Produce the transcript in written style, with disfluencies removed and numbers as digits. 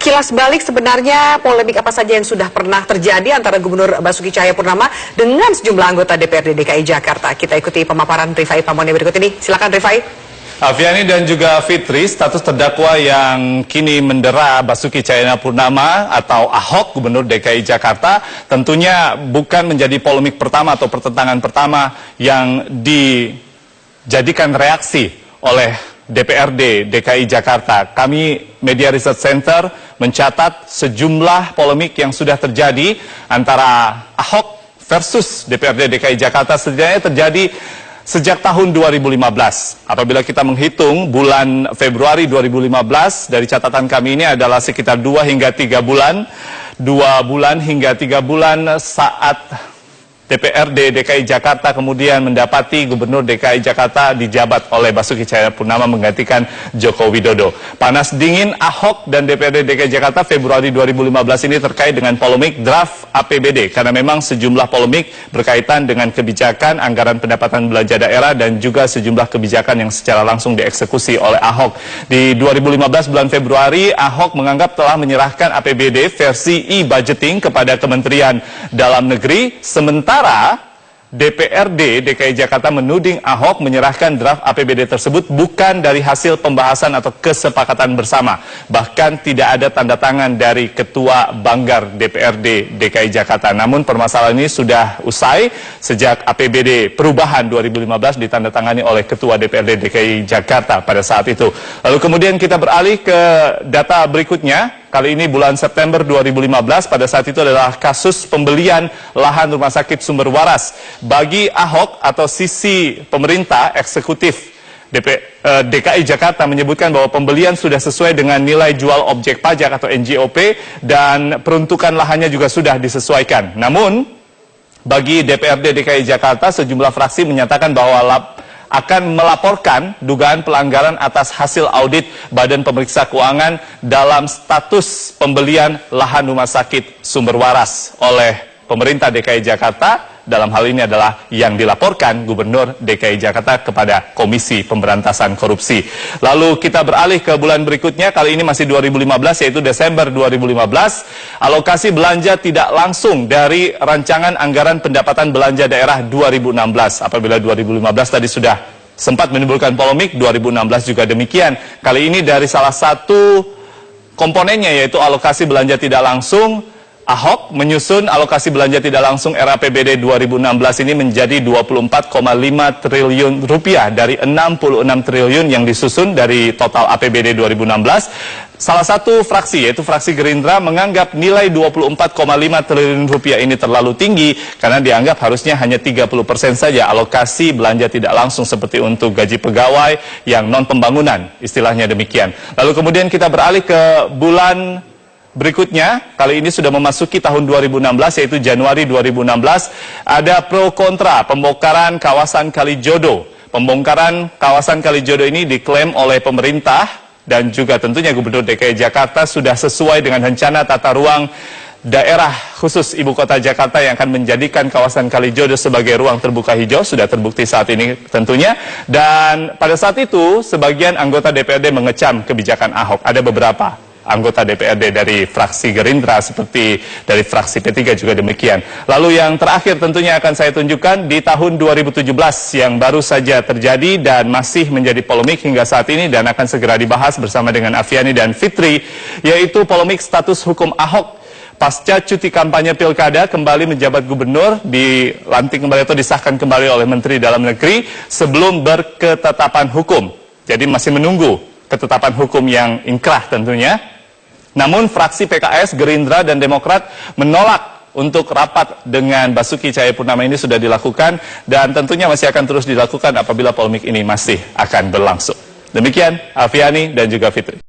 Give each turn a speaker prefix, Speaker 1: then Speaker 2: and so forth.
Speaker 1: Kilas balik sebenarnya polemik apa saja yang sudah pernah terjadi antara Gubernur Basuki Cahayapurnama dengan sejumlah anggota DPRD DKI Jakarta. Kita ikuti pemaparan Rifai Pamone berikut ini. Silakan Rifai.
Speaker 2: Afiani dan juga Fitri, status terdakwa yang kini mendera Basuki Cahayapurnama atau Ahok, Gubernur DKI Jakarta, tentunya bukan menjadi polemik pertama atau pertentangan pertama yang dijadikan reaksi oleh DPRD DKI Jakarta. Kami Media Research Center mencatat sejumlah polemik yang sudah terjadi antara Ahok versus DPRD DKI Jakarta setidaknya terjadi sejak tahun 2015. Apabila kita menghitung bulan Februari 2015, dari catatan kami ini adalah sekitar 2 hingga 3 bulan. 2 bulan hingga 3 bulan saat DPRD DKI Jakarta kemudian mendapati Gubernur DKI Jakarta dijabat oleh Basuki Cahayapurnama menggantikan Joko Widodo. Panas dingin Ahok dan DPRD DKI Jakarta Februari 2015 ini terkait dengan polemik draft APBD, karena memang sejumlah polemik berkaitan dengan kebijakan anggaran pendapatan belanja daerah dan juga sejumlah kebijakan yang secara langsung dieksekusi oleh Ahok. Di 2015 bulan Februari, Ahok menganggap telah menyerahkan APBD versi e-budgeting kepada Kementerian Dalam Negeri, sementara DPRD DKI Jakarta menuding Ahok menyerahkan draft APBD tersebut bukan dari hasil pembahasan atau kesepakatan bersama. Bahkan tidak ada tanda tangan dari Ketua Banggar DPRD DKI Jakarta. Namun permasalahan ini sudah usai sejak APBD perubahan 2015 ditandatangani oleh Ketua DPRD DKI Jakarta pada saat itu. Lalu kemudian kita beralih ke data berikutnya. Kali ini bulan September 2015, pada saat itu adalah kasus pembelian lahan rumah sakit Sumber Waras. Bagi Ahok atau sisi pemerintah eksekutif DKI Jakarta menyebutkan bahwa pembelian sudah sesuai dengan nilai jual objek pajak atau NJOP dan peruntukan lahannya juga sudah disesuaikan. Namun, bagi DPRD DKI Jakarta, sejumlah fraksi menyatakan bahwa akan melaporkan dugaan pelanggaran atas hasil audit Badan Pemeriksa Keuangan dalam status pembelian lahan rumah sakit Sumber Waras oleh pemerintah DKI Jakarta. Dalam hal ini adalah yang dilaporkan Gubernur DKI Jakarta kepada Komisi Pemberantasan Korupsi. Lalu kita beralih ke bulan berikutnya, kali ini masih 2015, yaitu Desember 2015. Alokasi belanja tidak langsung dari Rancangan Anggaran Pendapatan Belanja Daerah 2016. Apabila 2015 tadi sudah sempat menimbulkan polemik, 2016 juga demikian. Kali ini dari salah satu komponennya, yaitu alokasi belanja tidak langsung, Ahok menyusun alokasi belanja tidak langsung RAPBD 2016 ini menjadi 24,5 triliun rupiah dari 66 triliun yang disusun dari total APBD 2016. Salah satu fraksi, yaitu fraksi Gerindra, menganggap nilai 24,5 triliun rupiah ini terlalu tinggi karena dianggap harusnya hanya 30% saja alokasi belanja tidak langsung seperti untuk gaji pegawai yang non-pembangunan, istilahnya demikian. Lalu kemudian kita beralih ke bulan berikutnya, kali ini sudah memasuki tahun 2016, yaitu Januari 2016, ada pro kontra pembongkaran kawasan Kalijodo. Pembongkaran kawasan Kalijodo ini diklaim oleh pemerintah dan juga tentunya Gubernur DKI Jakarta sudah sesuai dengan rencana tata ruang daerah khusus Ibu Kota Jakarta yang akan menjadikan kawasan Kalijodo sebagai ruang terbuka hijau, sudah terbukti saat ini tentunya. Dan pada saat itu, sebagian anggota DPRD mengecam kebijakan Ahok. Ada beberapa anggota DPRD dari fraksi Gerindra, seperti dari fraksi P3 juga demikian. Lalu yang terakhir tentunya akan saya tunjukkan di tahun 2017 yang baru saja terjadi dan masih menjadi polemik hingga saat ini dan akan segera dibahas bersama dengan Afiani dan Fitri, yaitu polemik status hukum Ahok. Pasca cuti kampanye pilkada kembali menjabat gubernur, dilantik kembali atau disahkan kembali oleh Menteri Dalam Negeri sebelum berketetapan hukum. Jadi masih menunggu ketetapan hukum yang inkrah tentunya. Namun fraksi PKS, Gerindra, dan Demokrat menolak untuk rapat dengan Basuki Cahayapurnama ini sudah dilakukan dan tentunya masih akan terus dilakukan apabila polemik ini masih akan berlangsung. Demikian, Afiani dan juga Fitri.